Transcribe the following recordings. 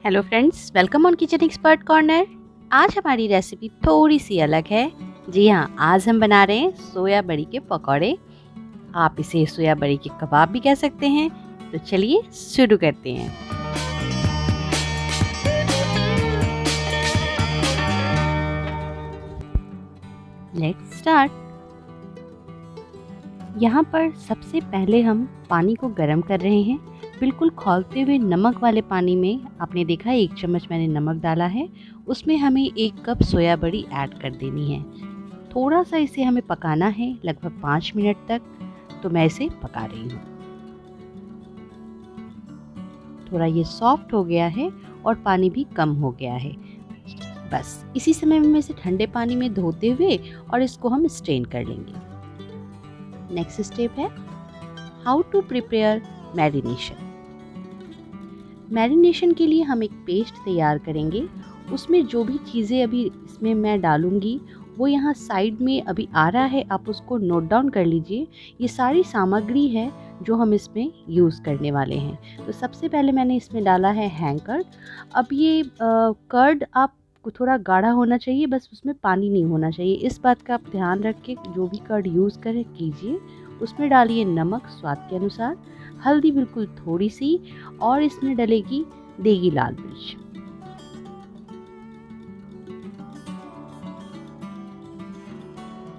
Hello friends, welcome on kitchen expert corner. आज हमारी recipe थोड़ी सी अलग है। जी हाँ, आज हम बना रहे हैं सोया बड़ी के पकौड़े। आप इसे सोया बड़ी के कबाब भी कह सकते हैं। तो चलिए शुरू करते हैं। Let's start. यहाँ पर सबसे पहले हम पानी को गर्म कर रहे हैं। बिल्कुल खौलते हुए नमक वाले पानी में आपने देखा 1 चम्मच मैंने नमक डाला है। उसमें हमें 1 कप सोया बड़ी ऐड कर देनी है। थोड़ा सा इसे हमें पकाना है, लगभग 5 मिनट तक। तो मैं इसे पका रही हूँ। थोड़ा ये सॉफ्ट हो गया है और पानी भी कम हो गया है। बस इसी समय में इसे ठंडे पानी में धोते हुए और इसको हम स्ट्रेन कर लेंगे। नेक्स्ट स्टेप है how to prepare marination. Marination के लिए हम एक पेस्ट तैयार करेंगे। उसमें जो भी चीज़ें अभी इसमें मैं डालूंगी वो यहाँ साइड में अभी आ रहा है, आप उसको नोट डाउन कर लीजिए। ये सारी सामग्री है जो हम इसमें यूज़ करने वाले हैं। तो सबसे पहले मैंने इसमें डाला है हैंग कर्ड। अब ये कर्ड आपको थोड़ा गाढ़ा होना चाहिए, बस उसमें पानी नहीं होना चाहिए। इस बात का आप ध्यान रख के जो भी कर्ड यूज़ करें कीजिए। उसमें डालिए नमक स्वाद के अनुसार, हल्दी बिल्कुल थोड़ी सी, और इसमें डलेगी देगी लाल मिर्च।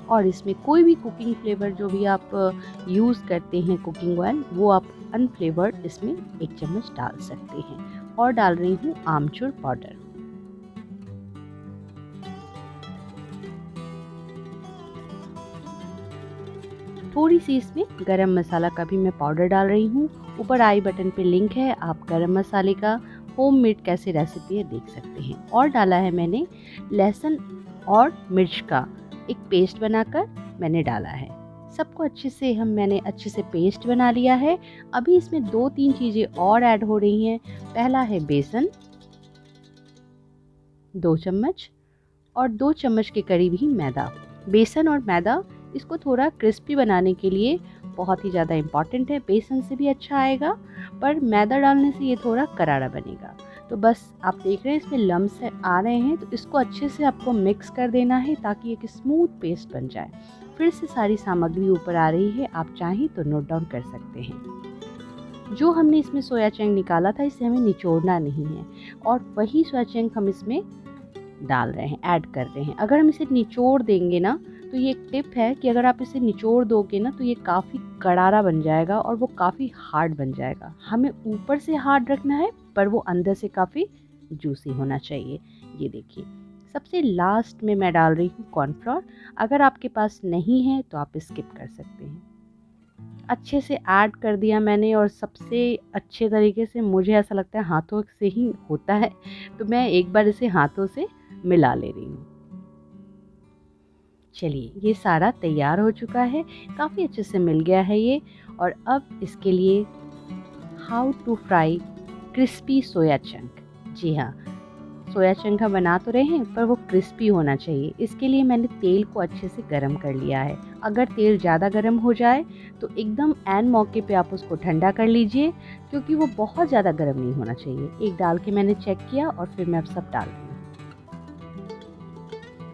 और इसमें कोई भी कुकिंग फ्लेवर जो भी आप यूज़ करते हैं, कुकिंग ऑयल, वो आप अनफ्लेवर्ड इसमें 1 चम्मच डाल सकते हैं। और डाल रही हूँ आमचूर पाउडर। थोड़ी सी इसमें गरम मसाला का भी मैं पाउडर डाल रही हूँ। ऊपर आई बटन पे लिंक है, आप गरम मसाले का होममेड कैसे रेसिपी है देख सकते हैं। और डाला है मैंने लहसुन और मिर्च का एक पेस्ट बनाकर मैंने डाला है। सबको मैंने अच्छे से पेस्ट बना लिया है। अभी इसमें 2-3 चीज़ें और ऐड हो रही हैं। पहला है बेसन 2 चम्मच और 2 चम्मच के करीब ही मैदा। बेसन और मैदा इसको थोड़ा क्रिस्पी बनाने के लिए बहुत ही ज़्यादा इम्पॉर्टेंट है। बेसन से भी अच्छा आएगा, पर मैदा डालने से ये थोड़ा करारा बनेगा। तो बस आप देख रहे हैं इसमें लम्स आ रहे हैं, तो इसको अच्छे से आपको मिक्स कर देना है ताकि एक स्मूथ पेस्ट बन जाए। फिर से सारी सामग्री ऊपर आ रही है, आप चाहें तो नोट डाउन कर सकते हैं। जो हमने इसमें सोया चंक निकाला था, इसे हमें निचोड़ना नहीं है, और वही सोया चंक हम इसमें डाल रहे हैं, ऐड कर रहे हैं। अगर हम इसे निचोड़ देंगे ना, तो ये एक टिप है कि अगर आप इसे निचोड़ दोगे ना तो ये काफ़ी करारा बन जाएगा और वो काफ़ी हार्ड बन जाएगा। हमें ऊपर से हार्ड रखना है, पर वो अंदर से काफ़ी जूसी होना चाहिए। ये देखिए, सबसे लास्ट में मैं डाल रही हूँ कॉर्नफ्लोर। अगर आपके पास नहीं है तो आप स्किप कर सकते हैं। अच्छे से ऐड कर दिया मैंने, और सबसे अच्छे तरीके से मुझे ऐसा लगता है हाथों से ही होता है, तो मैं एक बार इसे हाथों से मिला ले रही हूँ। चलिए, ये सारा तैयार हो चुका है, काफ़ी अच्छे से मिल गया है ये। और अब इसके लिए how to fry crispy soya chunk. जी हाँ, सोया चंक हम बना तो रहे हैं, पर वो क्रिस्पी होना चाहिए। इसके लिए मैंने तेल को अच्छे से गर्म कर लिया है। अगर तेल ज़्यादा गर्म हो जाए तो एकदम ऐन मौके पे आप उसको ठंडा कर लीजिए, क्योंकि वो बहुत ज़्यादा गर्म नहीं होना चाहिए। एक डाल के मैंने चेक किया और फिर मैं अब सब डाल रही हूँ।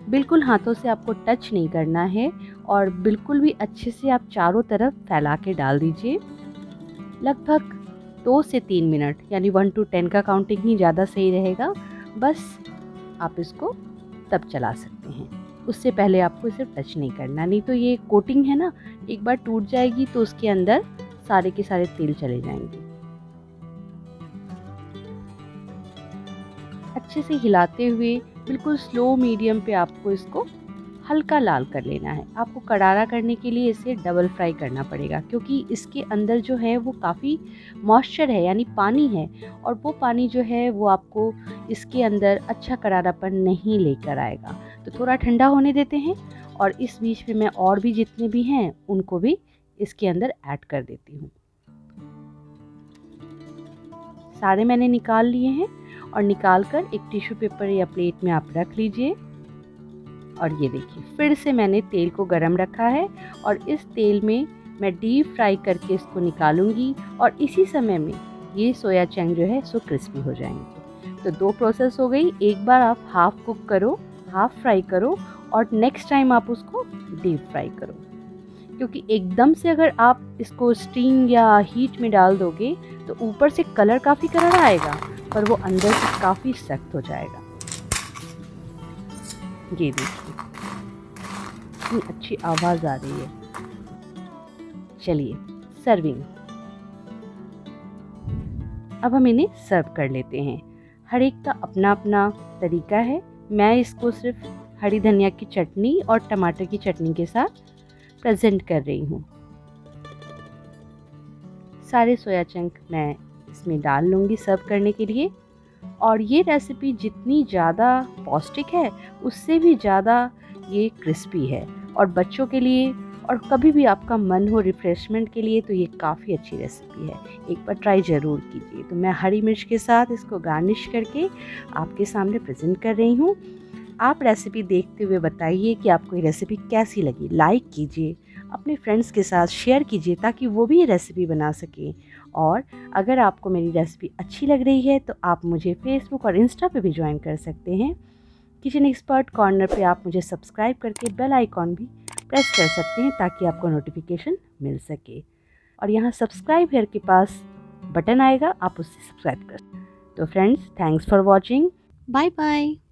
बिल्कुल हाथों से आपको टच नहीं करना है, और बिल्कुल भी अच्छे से आप चारों तरफ फैला के डाल दीजिए। लगभग 2 से 3 मिनट, यानी 1 to 10 का काउंटिंग ही ज़्यादा सही रहेगा। बस आप इसको तब चला सकते हैं, उससे पहले आपको इसे टच नहीं करना, नहीं तो ये कोटिंग है ना, एक बार टूट जाएगी तो उसके अंदर सारे के सारे तेल चले जाएंगे। अच्छे से हिलाते हुए बिल्कुल स्लो मीडियम पे आपको इसको हल्का लाल कर लेना है। आपको करारा करने के लिए इसे डबल फ्राई करना पड़ेगा, क्योंकि इसके अंदर जो है वो काफ़ी मॉइस्चर है, यानी पानी है, और वो पानी जो है वो आपको इसके अंदर अच्छा करारापन नहीं लेकर आएगा। तो थोड़ा ठंडा होने देते हैं, और इस बीच में मैं और भी जितने भी हैं उनको भी इसके अंदर ऐड कर देती हूँ। सारे मैंने निकाल लिए हैं, और निकाल कर एक टिश्यू पेपर या प्लेट में आप रख लीजिए। और ये देखिए, फिर से मैंने तेल को गरम रखा है, और इस तेल में मैं डीप फ्राई करके इसको निकालूंगी। और इसी समय में ये सोया चंक जो है सो क्रिस्पी हो जाएंगे। तो 2 प्रोसेस हो गई, एक बार आप हाफ कुक करो, हाफ फ्राई करो और नेक्स्ट टाइम आप उसको डीप फ्राई करो, क्योंकि एकदम से अगर आप इसको स्टीम या हीट में डाल दोगे तो ऊपर से कलर काफ़ी करारा आएगा पर वो अंदर से काफ़ी सख्त हो जाएगा। ये देखिए कितनी अच्छी आवाज़ आ रही है। चलिए सर्विंग, अब हम इन्हें सर्व कर लेते हैं। हर एक का अपना अपना तरीका है। मैं इसको सिर्फ हरी धनिया की चटनी और टमाटर की चटनी के साथ प्रेजेंट कर रही हूँ। सारे सोया चंक मैं इसमें डाल लूँगी सर्व करने के लिए। और ये रेसिपी जितनी ज़्यादा पौष्टिक है उससे भी ज़्यादा ये क्रिस्पी है, और बच्चों के लिए और कभी भी आपका मन हो रिफ़्रेशमेंट के लिए तो ये काफ़ी अच्छी रेसिपी है। एक बार ट्राई ज़रूर कीजिए। तो मैं हरी मिर्च के साथ इसको गार्निश करके आपके सामने प्रेजेंट कर रही हूँ। आप रेसिपी देखते हुए बताइए कि आपको ये रेसिपी कैसी लगी। लाइक कीजिए, अपने फ्रेंड्स के साथ शेयर कीजिए ताकि वो भी ये रेसिपी बना सकें। और अगर आपको मेरी रेसिपी अच्छी लग रही है तो आप मुझे फेसबुक और इंस्टा पे भी ज्वाइन कर सकते हैं। किचन एक्सपर्ट कॉर्नर पे आप मुझे सब्सक्राइब करके बेल आइकॉन भी प्रेस कर सकते हैं ताकि आपको नोटिफिकेशन मिल सके। और यहाँ सब्सक्राइब हियर के पास बटन आएगा, आप उससे सब्सक्राइब कर। तो friends, thanks for watching. Bye bye.